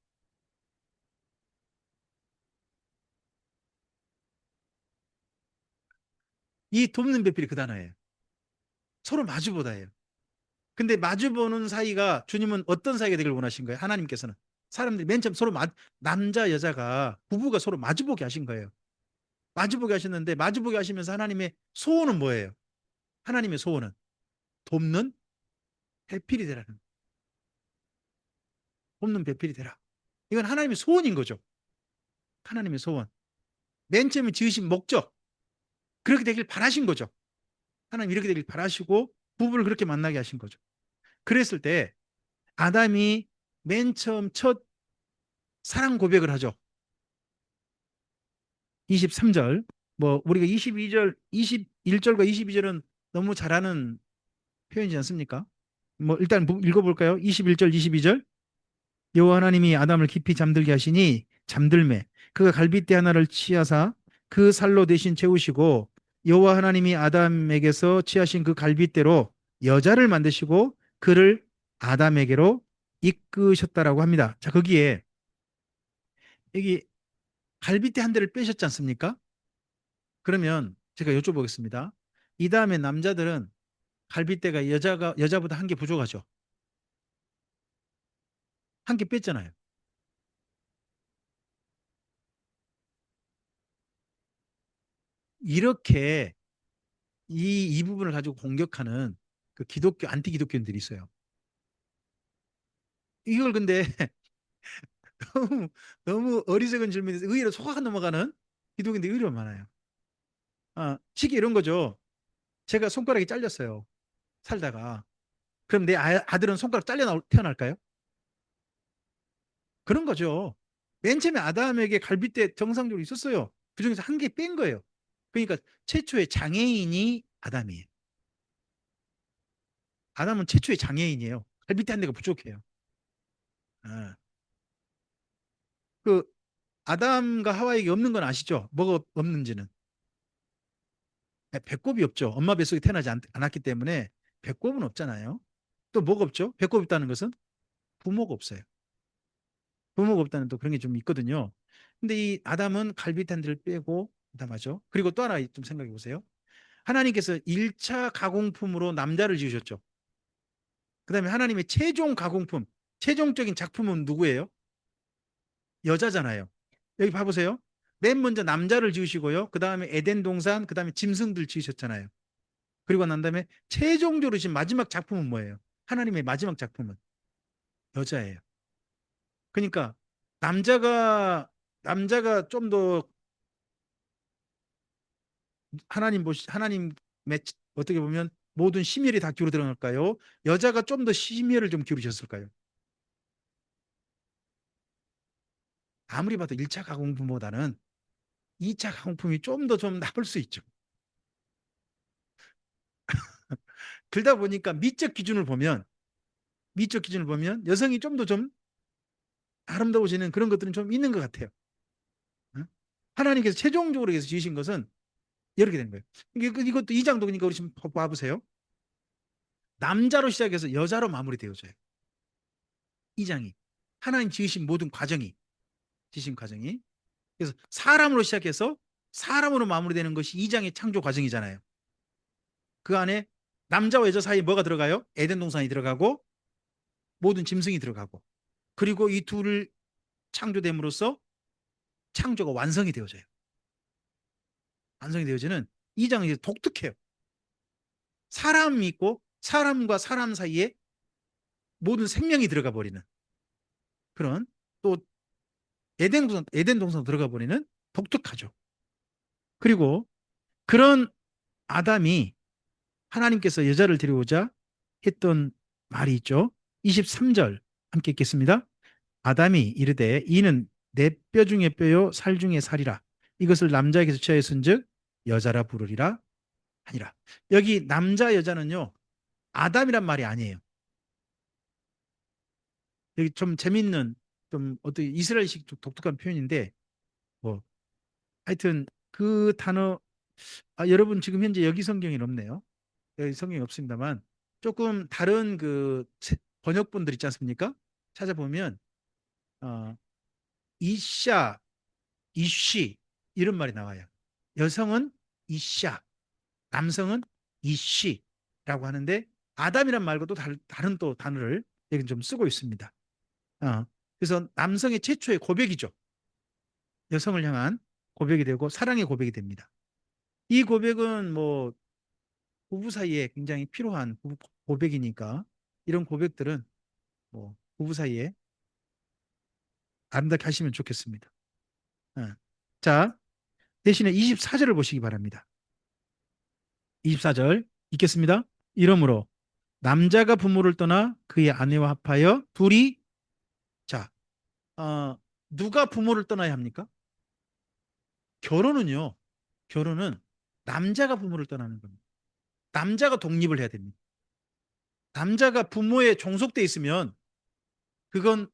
이 돕는 배필이 그 단어예요. 서로 마주보다예요. 근데 마주보는 사이가 주님은 어떤 사이가 되길 원하신 거예요? 하나님께서는 사람들이 맨 처음 남자 여자가 부부가 서로 마주보게 하신 거예요. 마주보게 하셨는데 마주보게 하시면서 하나님의 소원은 뭐예요? 하나님의 소원은 돕는 배필이 되라는, 돕는 배필이 되라. 이건 하나님의 소원인 거죠. 하나님의 소원. 맨 처음에 지으신 목적, 그렇게 되길 바라신 거죠. 하나님 이렇게 되길 바라시고 부부를 그렇게 만나게 하신 거죠. 그랬을 때 아담이 맨 처음 첫 사랑 고백을 하죠. 23절. 뭐 우리가 22절, 21절과 22절은 너무 잘하는 표현이지 않습니까? 뭐 일단 읽어볼까요? 21절, 22절. 여호와 하나님이 아담을 깊이 잠들게 하시니 잠들매 그가 갈빗대 하나를 취하사 그 살로 대신 채우시고 여호와 하나님이 아담에게서 취하신 그 갈빗대로 여자를 만드시고 그를 아담에게로 이끄셨다라고 합니다. 자, 거기에 여기 갈빗대 한 대를 빼셨지 않습니까? 그러면 제가 여쭤보겠습니다. 이 다음에 남자들은 갈빗대가 여자보다 한 개 부족하죠. 한 개 뺐잖아요. 이렇게 이 부분을 가지고 공격하는 그 기독교 안티 기독교인들이 있어요. 이걸 근데 너무 너무 어리석은 질문에서 의외로 속아 넘어가는 기독교인들이 의외로 많아요. 쉽게 이런 거죠. 제가 손가락이 잘렸어요. 살다가. 그럼 내 아들은 손가락 태어날까요? 그런 거죠. 맨 처음에 아담에게 갈빗대 정상적으로 있었어요. 그중에서 한 개 뺀 거예요. 그러니까 최초의 장애인이 아담이에요. 아담은 최초의 장애인이에요. 갈빗대 한 대가 부족해요. 아, 그 아담과 하와에게 없는 건 아시죠? 뭐가 없는지는. 배꼽이 없죠. 엄마 뱃속에 태어나지 않았기 때문에 배꼽은 없잖아요. 또 뭐가 없죠? 배꼽 있다는 것은 부모가 없어요. 부모가 없다는 또 그런 게 좀 있거든요. 근데 이 아담은 갈비탄들을 빼고 아담하죠. 그리고 또 하나 좀 생각해 보세요. 하나님께서 1차 가공품으로 남자를 지으셨죠. 그다음에 하나님의 최종 가공품, 최종적인 작품은 누구예요? 여자잖아요. 여기 봐보세요. 맨 먼저 남자를 지으시고요. 그다음에 에덴 동산, 그다음에 짐승들 지으셨잖아요. 그리고 난 다음에 최종적으로 지금 마지막 작품은 뭐예요? 하나님의 마지막 작품은 여자예요. 그러니까 남자가 좀 더 하나님의 어떻게 보면 모든 심혈이 다 기울어 들어갈까요? 여자가 좀 더 심혈을 좀 기울이셨을까요? 아무리 봐도 1차 가공품보다는 2차 가공품이 좀 더 좀 나쁠 수 있죠. 그러다 보니까 미적 기준을 보면 여성이 좀 더 좀 아름다워지는 그런 것들은 좀 있는 것 같아요. 응? 하나님께서 최종적으로 해서 지으신 것은 이렇게 된 거예요. 이것도 이 장도 그러니까 우리 지금 봐보세요. 남자로 시작해서 여자로 마무리되어져요. 이 장이 하나님 지으신 과정이 그래서 사람으로 시작해서 사람으로 마무리되는 것이 이 장의 창조 과정이잖아요. 그 안에 남자와 여자 사이에 뭐가 들어가요? 에덴 동산이 들어가고 모든 짐승이 들어가고 그리고 이 둘을 창조됨으로써 창조가 완성이 되어져요. 완성이 되어지는 이 장은 이제 독특해요. 사람이 있고 사람과 사람 사이에 모든 생명이 들어가 버리는 그런 또 에덴 동산 들어가 버리는 독특하죠. 그리고 그런 아담이 하나님께서 여자를 데려오자 했던 말이 있죠. 23절 함께 읽겠습니다. 아담이 이르되 이는 내 뼈 중에 뼈요 살 중에 살이라 이것을 남자에게서 취하였은즉 여자라 부르리라 하니라. 여기 남자 여자는요. 아담이란 말이 아니에요. 여기 좀 재밌는 좀 어떻게 이스라엘식 좀 독특한 표현인데 뭐 하여튼 그 단어 여러분 지금 현재 여기 성경이 없네요. 여기 성경이 없습니다만 조금 다른 그 번역본들 있지 않습니까? 찾아보면 어, 이샤, 이쉬 이런 말이 나와요. 여성은 이샤, 남성은 이쉬라고 하는데 아담이란 말고 또 다른 또 단어를 여기 좀 쓰고 있습니다. 그래서 남성의 최초의 고백이죠. 여성을 향한 고백이 되고 사랑의 고백이 됩니다. 이 고백은 뭐 부부 사이에 굉장히 필요한 고백이니까 이런 고백들은 뭐 부부 사이에 아름답게 하시면 좋겠습니다. 어. 자, 대신에 24절을 보시기 바랍니다. 24절 읽겠습니다. 이러므로 남자가 부모를 떠나 그의 아내와 합하여 둘이 자, 어, 누가 부모를 떠나야 합니까? 결혼은요. 결혼은 남자가 부모를 떠나는 겁니다. 남자가 독립을 해야 됩니다. 남자가 부모에 종속돼 있으면 그건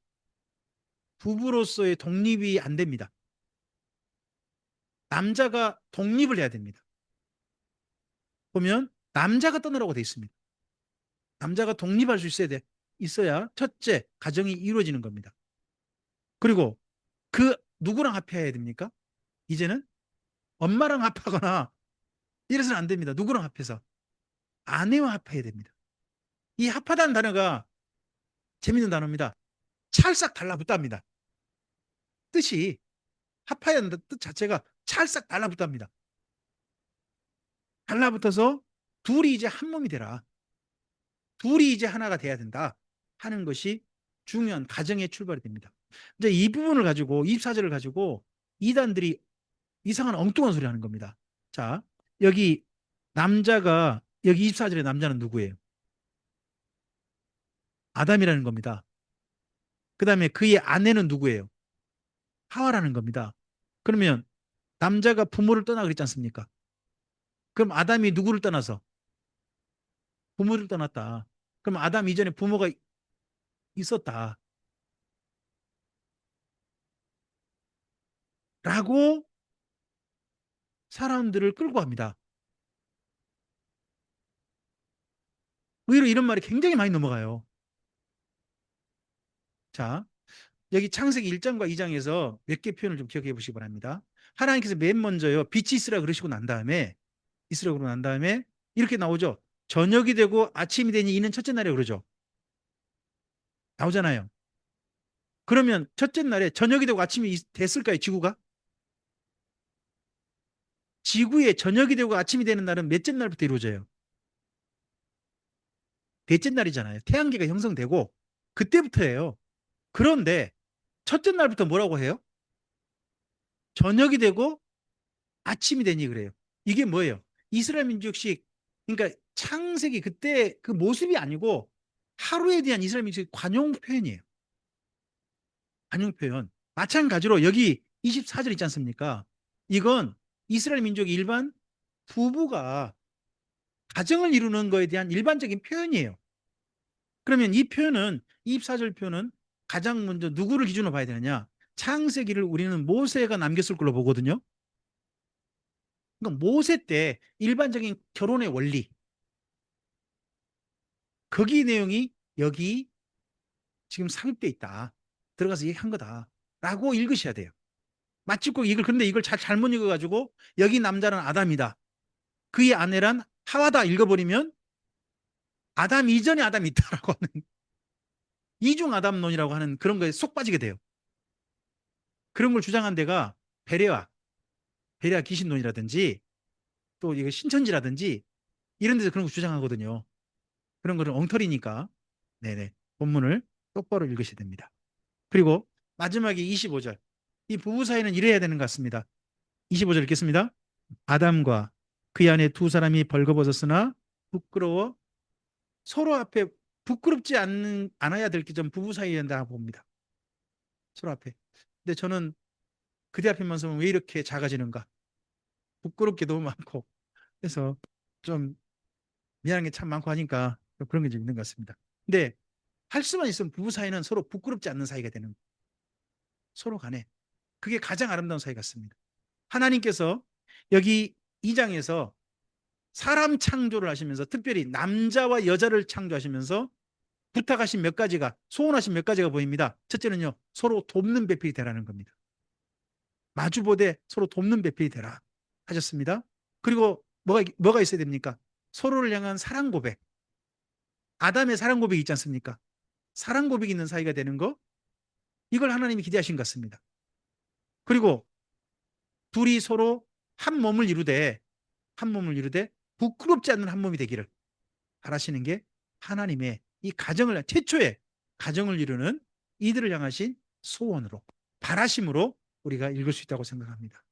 부부로서의 독립이 안 됩니다. 남자가 독립을 해야 됩니다. 보면 남자가 떠나라고 돼 있습니다. 남자가 독립할 수 있어야 첫째 가정이 이루어지는 겁니다. 그리고 그 누구랑 합해야 됩니까? 이제는 엄마랑 합하거나 이래서는 안 됩니다. 누구랑 합해서? 아내와 합해야 됩니다. 이 합하다는 단어가 재밌는 단어입니다. 찰싹 달라붙답니다. 뜻이 합해야 한다 뜻 자체가 찰싹 달라붙답니다. 달라붙어서 둘이 이제 한 몸이 되라. 둘이 이제 하나가 돼야 된다 하는 것이 중요한 가정의 출발이 됩니다. 이제 이 부분을 가지고 24절을 가지고 이단들이 이상한 엉뚱한 소리 하는 겁니다. 자, 여기 남자가 여기 24절의 남자는 누구예요? 아담이라는 겁니다. 그 다음에 그의 아내는 누구예요? 하와라는 겁니다. 그러면 남자가 부모를 떠나 그랬지 않습니까? 그럼 아담이 누구를 떠나서? 부모를 떠났다. 그럼 아담 이전에 부모가 있었다. 라고 사람들을 끌고 갑니다. 의외로 이런 말이 굉장히 많이 넘어가요. 자, 여기 창세기 1장과 2장에서 몇 개 표현을 좀 기억해 보시기 바랍니다. 하나님께서 맨 먼저요, 빛이 있으라 그러시고 난 다음에, 있으라 그러고 난 다음에 이렇게 나오죠. 저녁이 되고 아침이 되니 이는 첫째 날에 그러죠. 나오잖아요. 그러면 첫째 날에 저녁이 되고 아침이 됐을까요, 지구가? 지구에 저녁이 되고 아침이 되는 날은 몇째 날부터 이루어져요? 넷째 날이잖아요. 태양계가 형성되고 그때부터예요. 그런데 첫째 날부터 뭐라고 해요? 저녁이 되고 아침이 되니 그래요. 이게 뭐예요? 이스라엘 민족식, 그러니까 창세기 그때 그 모습이 아니고 하루에 대한 이스라엘 민족의 관용 표현이에요. 관용 표현. 마찬가지로 여기 24절 있지 않습니까? 이건 이스라엘 민족의 일반 부부가 가정을 이루는 거에 대한 일반적인 표현이에요. 그러면 이 표현은 24절 표현은 가장 먼저 누구를 기준으로 봐야 되느냐? 창세기를 우리는 모세가 남겼을 걸로 보거든요. 그러니까 모세 때 일반적인 결혼의 원리, 거기 내용이 여기 지금 삽입돼 있다. 들어가서 얘기한 거다라고 읽으셔야 돼요. 마치 꼭 이걸 근데 이걸 잘못 읽어가지고 여기 남자는 아담이다. 그의 아내란 하와다 읽어버리면 아담 이전에 아담이 있다라고 하는 이중 아담론이라고 하는 그런 거에 속 빠지게 돼요. 그런 걸 주장한 데가 베레아 귀신론이라든지 또 이거 신천지라든지 이런 데서 그런 거 주장하거든요. 그런 거는 엉터리니까 네네 본문을 똑바로 읽으셔야 됩니다. 그리고 마지막에 25절 이 부부 사이는 이래야 되는 것 같습니다. 25절 읽겠습니다. 아담과 그 안에 두 사람이 벌거벗었으나 부끄러워 서로 앞에 부끄럽지 않아야 될 게 좀 부부 사이에 된다 봅니다. 서로 앞에. 근데 저는 그대 앞에만 서면 왜 이렇게 작아지는가? 부끄럽게 너무 많고 그래서 좀 미안한 게 참 많고 하니까 그런 게 좀 있는 것 같습니다. 근데 할 수만 있으면 부부 사이는 서로 부끄럽지 않는 사이가 되는 서로 간에 그게 가장 아름다운 사이 같습니다. 하나님께서 여기 2장에서 사람 창조를 하시면서 특별히 남자와 여자를 창조하시면서 부탁하신 몇 가지가 소원하신 몇 가지가 보입니다. 첫째는요. 서로 돕는 배필이 되라는 겁니다. 마주보되 서로 돕는 배필이 되라 하셨습니다. 그리고 뭐가 있어야 됩니까? 서로를 향한 사랑 고백. 아담의 사랑 고백이 있지 않습니까? 사랑 고백이 있는 사이가 되는 거 이걸 하나님이 기대하신 것 같습니다. 그리고 둘이 서로 한 몸을 이루되 부끄럽지 않는 한 몸이 되기를 바라시는 게 하나님의 이 가정을 최초의 가정을 이루는 이들을 향하신 소원으로 바라심으로 우리가 읽을 수 있다고 생각합니다.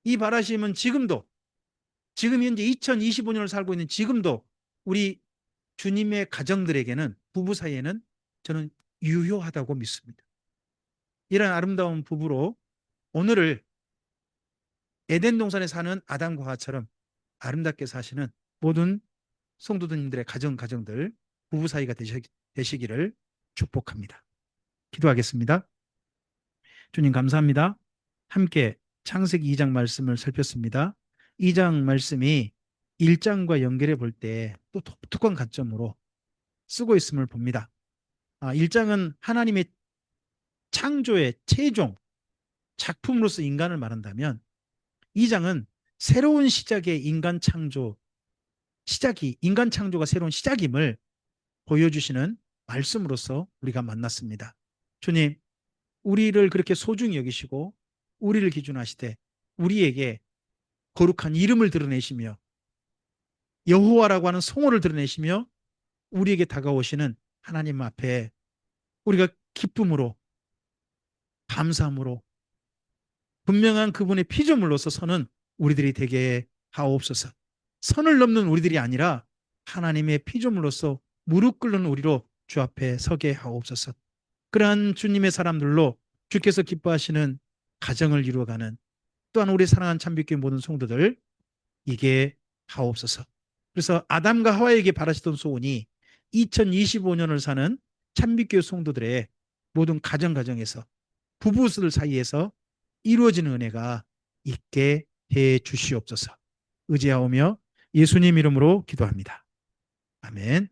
이 바라심은 지금 현재 2025년을 살고 있는 지금도 우리 주님의 가정들에게는 부부 사이에는 저는 유효하다고 믿습니다. 이런 아름다운 부부로 오늘을 에덴 동산에 사는 아담과 하와처럼 아름답게 사시는 모든 성도님들의 가정들 부부 사이가 되시기를 축복합니다. 기도하겠습니다. 주님 감사합니다. 함께 창세기 2장 말씀을 살폈습니다. 2장 말씀이 1장과 연결해 볼 때 또 독특한 관점으로 쓰고 있음을 봅니다. 1장은 하나님의 창조의 최종 작품으로서 인간을 말한다면 2장은 새로운 시작의 인간 창조가 새로운 시작임을 보여주시는 말씀으로서 우리가 만났습니다. 주님, 우리를 그렇게 소중히 여기시고 우리를 기준하시되 우리에게 거룩한 이름을 드러내시며 여호와라고 하는 성호를 드러내시며 우리에게 다가오시는 하나님 앞에 우리가 기쁨으로, 감사함으로 분명한 그분의 피조물로서 서는 우리들이 되게 하옵소서. 선을 넘는 우리들이 아니라 하나님의 피조물로서 무릎 꿇는 우리로 주 앞에 서게 하옵소서. 그러한 주님의 사람들로 주께서 기뻐하시는 가정을 이루어가는, 또한 우리 사랑하는 참빛교회 모든 성도들 이게 하옵소서. 그래서 아담과 하와에게 바라시던 소원이 2025년을 사는 참빛교회 성도들의 모든 가정에서, 부부들 사이에서 이루어지는 은혜가 있게 해 주시옵소서. 의지하오며 예수님 이름으로 기도합니다. 아멘.